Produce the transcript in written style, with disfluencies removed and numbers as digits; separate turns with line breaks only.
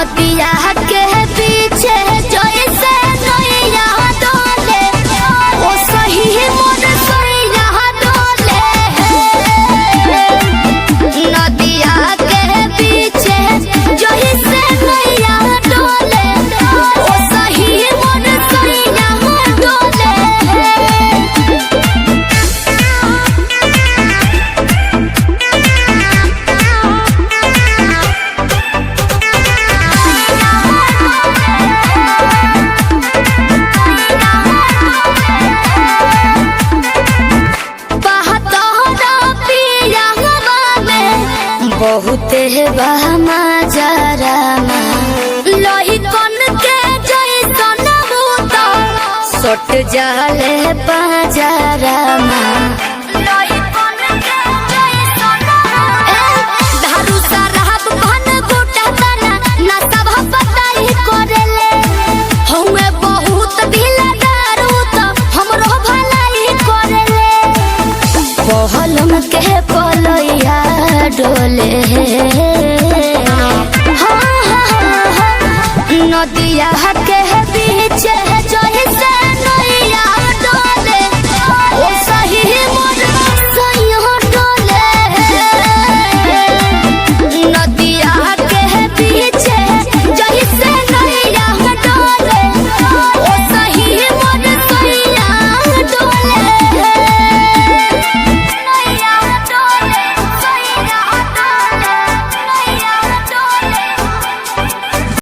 नदिया के पीछे जैसे नैया डोले ओ सही मोर सैया डोले। नदिया के पीछे जैसे नैया डोले ओ सही मोर सैया डोले। बहुत बहमा जरामा लोही कन के जैसन भूता सट जाले पाजरामा। लोही कन के जैसन धारू शराब भन गुटा तना ना सब पताई करेले हमें बहुत ढीला दारू तो हमरो भलाई करेले। पहलम के पलैया डोले नदिया